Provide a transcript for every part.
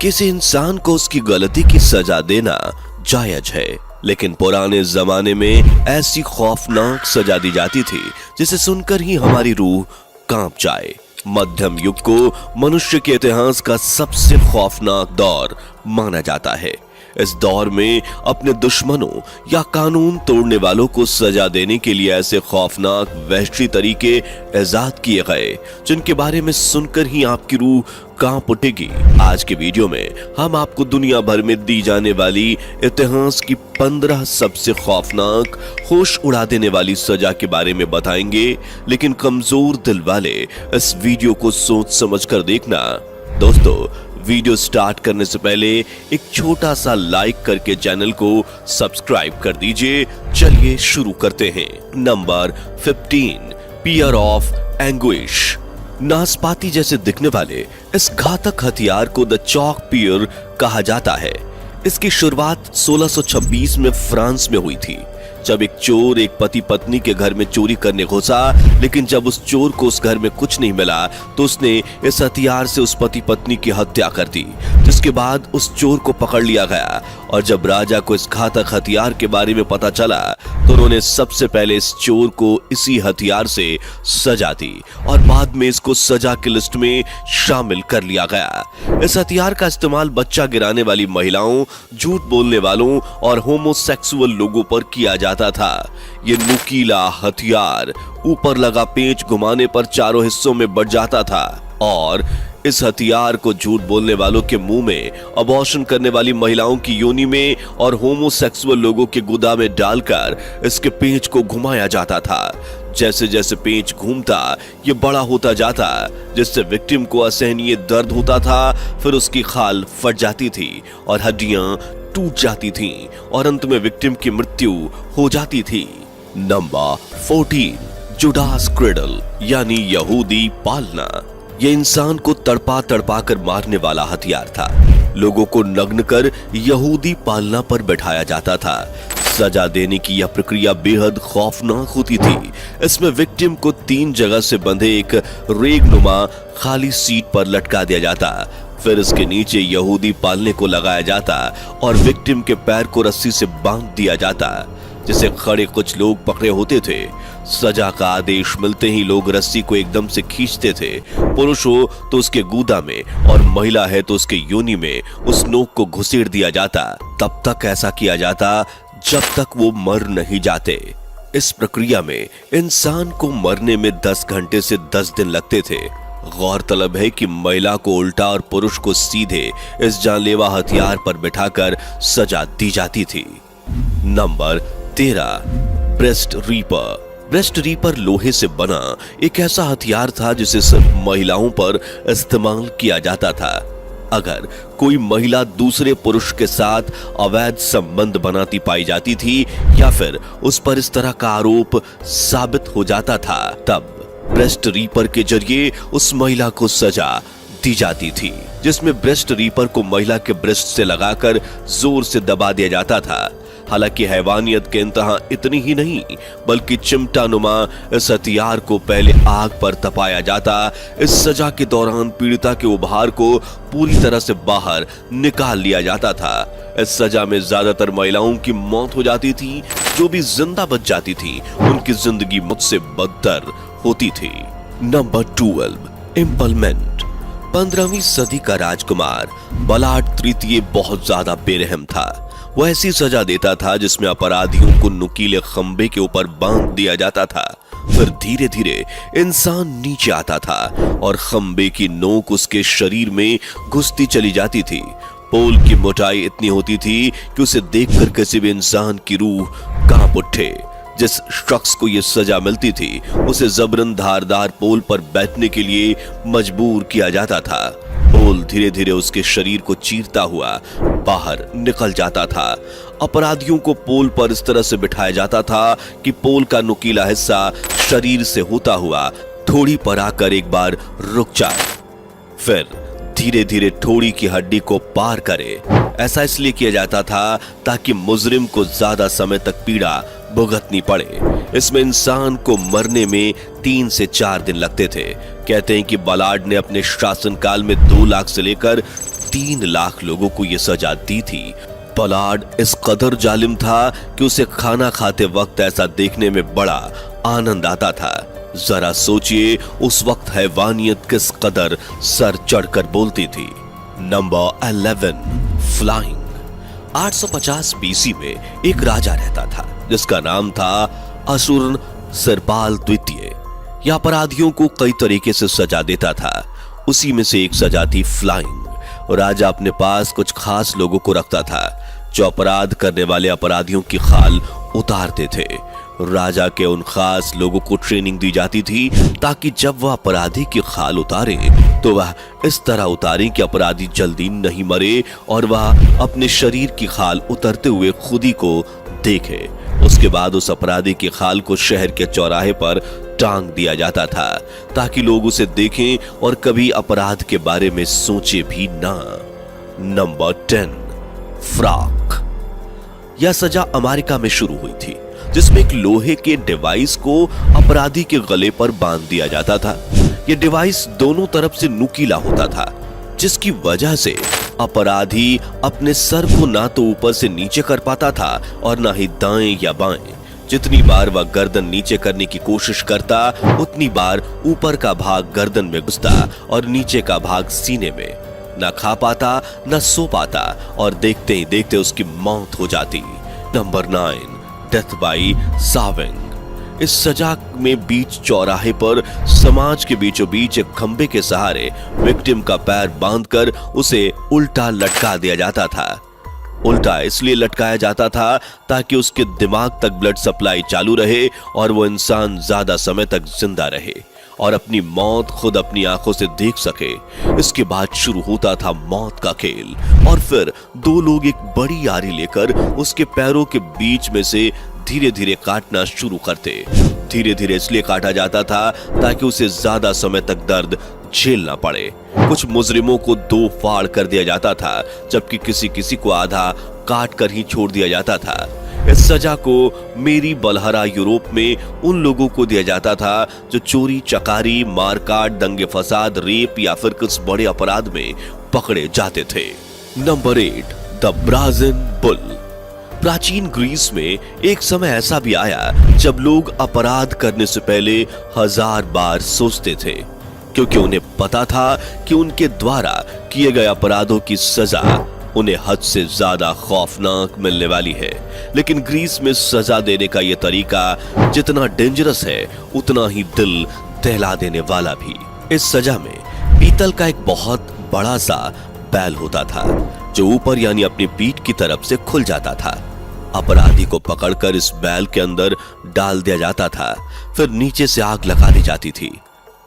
किसी इंसान को उसकी गलती की सजा देना जायज है, लेकिन पुराने जमाने में ऐसी खौफनाक सजा दी जाती थी जिसे सुनकर ही हमारी रूह कांप जाए। मध्यम युग को मनुष्य के इतिहास का सबसे खौफनाक दौर माना जाता है। इस दौर में अपने दुश्मनों या कानून तोड़ने वालों को सजा देने के लिए ऐसे खौफनाक वहशी तरीके इजाद किए गए जिनके बारे में सुनकर ही आपकी रूह कांप उठेगी। आज के वीडियो में हम आपको दुनिया भर में दी जाने वाली इतिहास की 15 सबसे खौफनाक, होश उड़ा देने वाली सजा के बारे में बताएंगे, लेकिन कमजोर दिल वाले इस वीडियो को सोच समझ कर देखना। दोस्तों, वीडियो स्टार्ट करने से पहले एक छोटा सा लाइक करके चैनल को सब्सक्राइब कर दीजिए। चलिए शुरू करते हैं। Number 15, pear of anguish. नाशपाती जैसे दिखने वाले इस घातक हथियार को द चॉक पियर कहा जाता है। इसकी शुरुआत 1626 में फ्रांस में हुई थी, जब एक चोर एक पति पत्नी के घर में चोरी करने घुसा, लेकिन जब उस चोर को उस घर में कुछ नहीं मिला तो उसने इस हथियार से उस पति पत्नी की हत्या कर दी, जिसके बाद उस चोर को पकड़ लिया गया। और जब राजा को इस घातक हथियार के बारे में पता चला तो उन्होंने सबसे पहले इस चोर को इसी हथियार से सजा दी और बाद में इसको सजा की लिस्ट में शामिल कर लिया गया। इस हथियार का इस्तेमाल बच्चा गिराने वाली महिलाओं, झूठ बोलने वालों और होमोसेक्सुअल लोगों पर किया जाता था। ये नुकीला हथियार ऊपर लगा पेंच घुमाने पर चारों हिस्सों में बढ़ जाता था और इस हथियार को झूठ बोलने वालों के मुंह में, अबॉर्शन करने वाली महिलाओं की योनि में और होमोसेक्सुअल लोगों के गुदा में डालकर इसके पेंच को घुमाया जाता था। जैसे जैसे पेंच घूमता ये बड़ा होता जाता, जिससे विक्टिम को असहनीय दर्द होता था। फिर उसकी खाल फट जाती थी और हड्डियां टूट जाती थीं और अंत में विक्टिम की मृत्यु हो जाती थी। नंबर 14, जुडास क्रेडल यानी यहूदी पालना। यह इंसान को तड़पा तड़पा कर मारने वाला हथियार था। लोगों को नग्न कर यहूदी पालना पर बैठाया जाता था। सजा देने की यह प्रक्रिया बेहद खौफनाक होती थी। इसमें विक्टिम को 3 जगह से बंधे एक रेगनुमा खाली सीट पर लटका दिया जाता, फिर इसके नीचे यहूदी पालने को लगाया जाता और विक्टिम के पैर को रस्सी से बांध दिया जाता, जिसे खड़े कुछ लोग पकड़े होते थे। सजा का आदेश मिलते ही लोग रस्सी को एकदम से खींचते थे। पुरुष हो तो उसके गूदा में और महिला है तो उसके योनि में उस नोक को घुसेड़ दिया जाता। तब तक ऐसा किया जाता जब तक वो मर नहीं जाते। इस प्रक्रिया में इंसान को मरने में 10 घंटे से 10 दिन लगते थे। गौरतलब है कि महिला को उल्टा और पुरुष को सीधे इस जानलेवा हथियार पर बिठाकर सजा दी जाती थी। Number 13, breast reaper. Breast reaper लोहे से बना एक ऐसा हथियार था जिसे सिर्फ महिलाओं पर इस्तेमाल किया जाता था। अगर कोई महिला दूसरे पुरुष के साथ अवैध संबंध बनाती पाई जाती थी या फिर उस पर इस तरह का आरोप साबित हो जाता था, तब ब्रेस्ट रीपर के जरिए उस महिला को सजा दी जाती थी, जिसमें ब्रेस्ट रीपर को महिला के ब्रेस्ट से लगाकर जोर से दबा दिया जाता था। हालांकि हैवानियत के इंतहा इतनी ही नहीं, बल्कि चिमटानुमा इस हथियार को पहले आग पर तपाया जाता। इस सजा के दौरान पीड़िता के उभार को पूरी तरह से बाहर निकाल लिया जाता था। इस सजा में ज्यादातर महिलाओं की मौत हो जाती थी। जो भी जिंदा बच जाती थी उनकी जिंदगी मुझसे बदतर होती थी। नंबर 12, इम्पलमेंट। 15वीं सदी का राजकुमार बलाट तृतीय बहुत ज्यादा बेरहम था। वो ऐसी सजा देता था जिसमें अपराधियों को नुकीले खंबे के ऊपर बांध दिया जाता था। फिर धीरे धीरे इंसान नीचे आता था और खंबे की नोक उसके शरीर में घुसती चली जाती थी। पोल की मोटाई इतनी होती थी कि उसे देखकर किसी भी इंसान की रूह कांप उठे। जिस शख्स को यह सजा मिलती थी उसे जबरन धारदार पोल पर बैठने के लिए मजबूर किया जाता था। पोल धीरे धीरे उसके शरीर को चीरता हुआ बाहर निकल जाता था। अपराधियों को पोल पर इस तरह से बिठाया जाता था कि पोल का नुकीला हिस्सा शरीर से होता हुआ थोड़ी पर आकर एक बार रुक जाए, फिर धीरे धीरे ठोड़ी की हड्डी को पार करे। ऐसा इसलिए किया जाता था ताकि मुजरिम को ज्यादा समय तक पीड़ा भुगतनी पड़े। इसमें इंसान को मरने में 3 से 4 दिन लगते थे। कहते हैं कि बलाड ने अपने शासनकाल में 2 लाख से लेकर 3 लाख लोगों को यह सजा दी थी। पॉलार्ड इस कदर जालिम था कि उसे खाना खाते वक्त ऐसा देखने में बड़ा आनंद आता था। जरा सोचिए उस वक्त हैवानियत किस कदर सर चढ़कर बोलती थी। Number 11, flying. 850 बीसी में एक राजा रहता था जिसका नाम था असुर सिरपाल द्वितीय। यह अपराधियों को कई तरीके से सजा देता था। उसी में से एक सजा थी फ्लाइंग। राजा अपने पास कुछ खास लोगों को रखता था जो अपराध करने वाले अपराधियों की खाल उतारते थे। राजा के उन खास लोगों को ट्रेनिंग दी जाती थी ताकि जब वह अपराधी की खाल उतारे तो वह इस तरह उतारे कि अपराधी जल्दी नहीं मरे और वह अपने शरीर की खाल उतरते हुए खुद ही को देखे। उसके बाद उस अपराधी की खाल को शहर के चौराहे पर टांग दिया जाता था ताकि लोग उसे देखें और कभी अपराध के बारे में सोचे भी ना। Number 10, frock. यह सजा अमेरिका में शुरू हुई थी जिसमें एक लोहे के डिवाइस को अपराधी के गले पर बांध दिया जाता था। यह डिवाइस दोनों तरफ से नुकीला होता था जिसकी वजह से अपराधी अपने सर को ना तो ऊपर से नीचे कर पाता था और ना ही दाएं या बाएं। जितनी बार वह गर्दन नीचे करने की कोशिश करता उतनी बार ऊपर का भाग गर्दन में घुसता और नीचे का भाग सीने में। ना खा पाता न सो पाता और देखते ही देखते उसकी मौत हो जाती। Number 9, death by sawing. इस सजा में बीच चौराहे पर समाज के बीचों बीच एक खंबे के सहारे विक्टिम का पैर बांधकर उसे उल्टा लटका दिया जाता था। उल्टा इसलिए लटकाया जाता था ताकि उसके दिमाग तक ब्लड सप्लाई चालू रहे और वो इंसान ज्यादा समय तक जिंदा रहे और अपनी मौत खुद अपनी आंखों से देख सके। इसके बाद शुरू होता था मौत का खेल और फिर 2 लोग एक बड़ी आरी लेकर उसके पैरों के बीच में से धीरे धीरे काटना शुरू करते। धीरे धीरे इसलिए काटा जाता था ताकि उसे ज्यादा समय तक दर्द झेलना पड़े। कुछ मुजरिमों को 2 फाड़ कर दिया जाता था जबकि किसी को आधा काट कर ही छोड़ दिया जाता था। इस सजा को मेरी बलहरा यूरोप में उन लोगों को दिया जाता था जो चोरी चकारी मारकाट दंगे फसाद रेप या फिर कुछ बड़े अपराध में पकड़े जाते थे। Number 8, the brazen bull. प्राचीन ग्रीस में एक समय ऐसा भी आया जब लोग अपराध करने से पहले 1000 बार सोचते थे क्योंकि उन्हें पता था कि उनके द्वारा किए गए अपराधों की सजा उन्हें हद से ज्यादा खौफनाक मिलने वाली है। लेकिन ग्रीस में सजा देने का यह तरीका जितना डेंजरस है उतना ही दिल दहला देने वाला भी। इस सजा में पीतल का एक बहुत बड़ा सा बैल होता था जो ऊपर यानी अपनी पीठ की तरफ से खुल जाता था। अपराधी को पकड़कर इस बैल के अंदर डाल दिया जाता था, फिर नीचे से आग लगा दी जाती थी।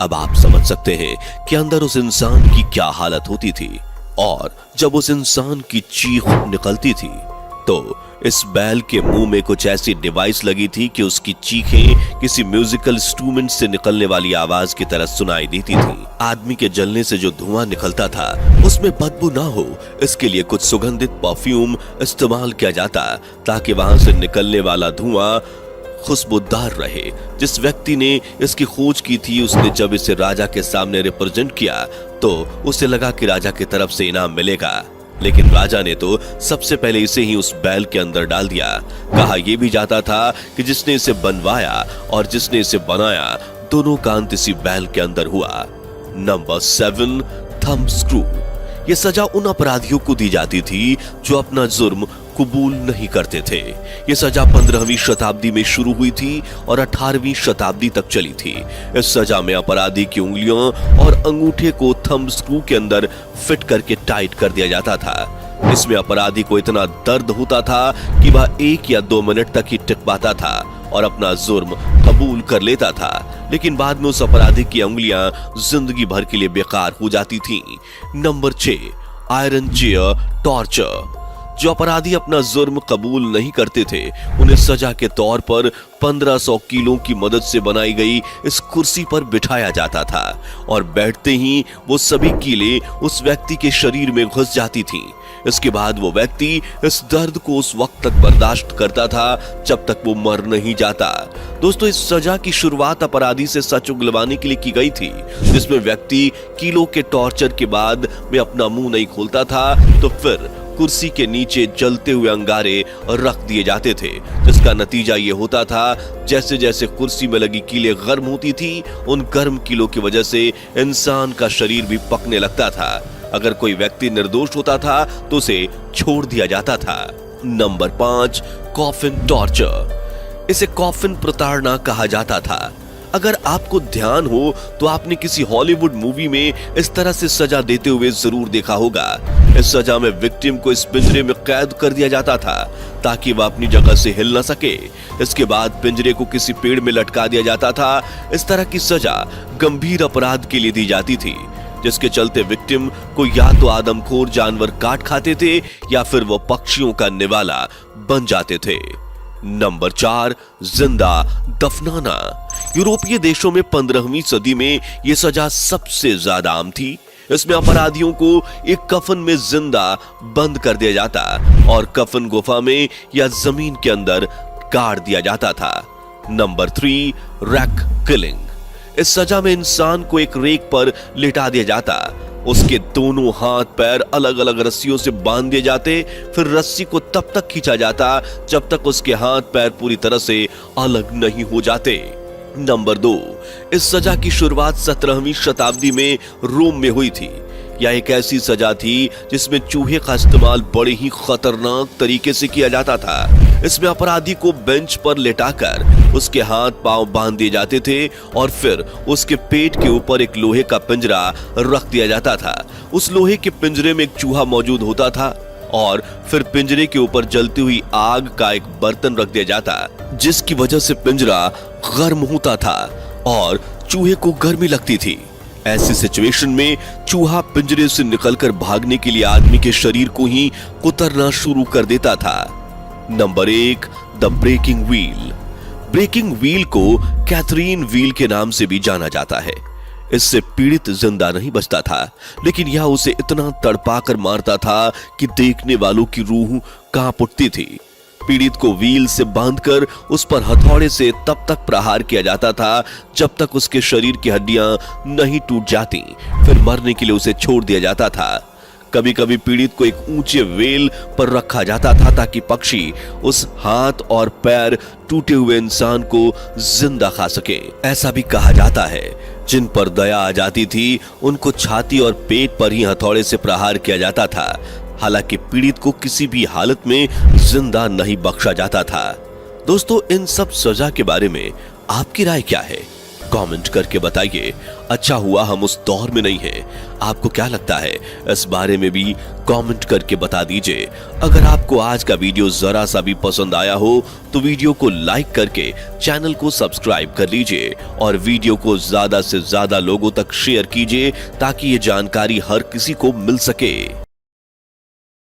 अब आप समझ सकते हैं कि अंदर उस इंसान की क्या हालत होती थी और जब उस इंसान की चीख निकलती थी तो इस बैल के मुंह में कुछ ऐसी डिवाइस लगी थी कि उसकी चीखें किसी म्यूजिकल इंस्ट्रूमेंट से निकलने वाली आवाज की तरह सुनाई देती थी। आदमी के जलने से जो धुआं निकलता था उसमें बदबू ना हो इसके लिए कुछ सुगंधित परफ्यूम इस्तेमाल किया जाता ताकि वहां से निकलने वाला धुआं खुशबूदार रहे। जिस व्यक्ति ने इसकी खोज की थी उसने जब इसे राजा के सामने रिप्रेजेंट किया तो उसे लगा कि राजा की तरफ से इनाम मिलेगा, लेकिन राजा ने तो सबसे पहले इसे ही उस बैल के अंदर डाल दिया। कहा यह भी जाता था कि जिसने इसे बनवाया और जिसने इसे बनाया दोनों का अंत इसी बैल के अंदर हुआ। Number 7, thumb screw. यह सजा उन अपराधियों को दी जाती थी जो अपना जुर्म कबूल नहीं करते थे। यह सजा 15वीं शताब्दी में शुरू हुई थी और 18वीं शताब्दी तक चली थी। इस सजा में अपराधी की उंगलियों और अंगूठे को थंब स्क्रू के अंदर फिट करके टाइट कर दिया जाता था। इसमें अपराधी को इतना दर्द होता था कि वह 1 या 2 मिनट तक ही टिक पाता था और अपना जुर्म कबूल कर लेता था, लेकिन बाद में उस अपराधी की उंगलियां जिंदगी भर के लिए बेकार हो जाती थीं। Number 6, iron chair torture. जो अपराधी अपना जुर्म कबूल नहीं करते थे उन्हें सजा के तौर पर 1500 किलो की मदद से बनाई गई इस कुर्सी पर बिठाया जाता था और बैठते ही वो सभी कीलें उस व्यक्ति के शरीर में घुस जाती थीं। इसके बाद वो व्यक्ति इस दर्द को उस वक्त तक बर्दाश्त करता था जब तक वो मर नहीं जाता। दोस्तों, इस सजा की शुरुआत अपराधी से सच उगलवाने के लिए की गई थी, जिसमें व्यक्ति किलो के टॉर्चर के बाद में अपना मुंह नहीं खोलता था तो फिर कुर्सी के नीचे जलते हुए अंगारे रख दिए जाते थे, जिसका नतीजा ये होता था जैसे जैसे कुर्सी में लगी कीलें गर्म होती थी उन गर्म कीलों की वजह से इंसान का शरीर भी पकने लगता था। अगर कोई व्यक्ति निर्दोष होता था तो उसे छोड़ दिया जाता था। Number 5, coffin torture. इसे कॉफिन प्रताड़ना कहा जाता था। अगर आपको ध्यान हो तो आपने किसी हॉलीवुड मूवी में इस तरह से सजा देते हुए जरूर देखा होगा। इस सजा में विक्टिम को इस पिंजरे में कैद कर दिया जाता था ताकि वह अपनी जगह से हिल न सके। इसके बाद पिंजरे को किसी पेड़ में लटका दिया जाता था। इस तरह की सजा गंभीर अपराध के लिए दी जाती थी, जिसके चलते विक्टिम को या तो आदमखोर जानवर काट खाते थे या फिर वो पक्षियों का निवाला बन जाते थे। नंबर 4, जिंदा दफनाना। यूरोपीय देशों में 15वीं सदी में यह सजा सबसे ज्यादा आम थी। इसमें अपराधियों को एक कफन में जिंदा बंद कर दिया जाता और कफन गुफा में या जमीन के अंदर गाड़ दिया जाता था। Number 3, rack killing. इस सजा में इंसान को एक रेक पर लिटा दिया जाता, उसके दोनों हाथ पैर अलग अलग रस्सियों से बांध दिए जाते, फिर रस्सी को तब तक खींचा जाता जब तक उसके हाथ पैर पूरी तरह से अलग नहीं हो जाते। नंबर 2, इस सजा की शुरुआत 17वीं शताब्दी में रोम में हुई थी। यह एक ऐसी सजा थी जिसमें चूहे का इस्तेमाल बड़े ही खतरनाक तरीके से किया जाता था। इसमें अपराधी को बेंच पर लेटाकर उसके हाथ पांव बांध दिए जाते थे और फिर उसके पेट के ऊपर एक लोहे का पिंजरा रख दिया जाता था। उस लोहे के पिंजरे में एक चूहा मौजूद होता था और फिर पिंजरे के ऊपर जलती हुई आग का एक बर्तन रख दिया जाता, जिसकी वजह से पिंजरा गर्म होता था और चूहे को गर्मी लगती थी। ऐसी सिचुएशन में चूहा पिंजरे से निकलकर भागने के लिए आदमी के शरीर को ही कुतरना शुरू कर देता था। Number 1, the breaking wheel. Breaking wheel को कैथरीन व्हील के नाम से भी जाना जाता है। इससे पीड़ित जिंदा नहीं बचता था, लेकिन यह उसे इतना तड़पाकर मारता था कि देखने वालों की रूह कांप उठती थी। पीड़ित को व्हील से बांधकर उस पर हथौड़े से तब तक प्रहार किया जाता था जब तक उसके शरीर की हड्डियां नहीं टूट जाती, फिर मरने के लिए उसे छोड़ दिया जाता था। कभी कभी पीड़ित को एक ऊंचे वेल पर रखा जाता था ताकि पक्षी उस हाथ और पैर टूटे हुए इंसान को जिंदा खा सके। ऐसा भी कहा जाता है जिन पर दया आ जाती थी उनको छाती और पेट पर ही हथौड़े से प्रहार किया जाता था। हालांकि पीड़ित को किसी भी हालत में जिंदा नहीं बख्शा जाता था। दोस्तों, इन सब सजा के बारे में आपकी राय क्या है? कमेंट करके बताइए। अच्छा हुआ हम उस दौर में नहीं हैं। आपको क्या लगता है इस बारे में भी कमेंट करके बता दीजिए। अगर आपको आज का वीडियो जरा सा भी पसंद आया हो तो वीडियो को लाइक करके चैनल को सब्सक्राइब कर लीजिए और वीडियो को ज्यादा से ज्यादा लोगों तक शेयर कीजिए ताकि ये जानकारी हर किसी को मिल सके।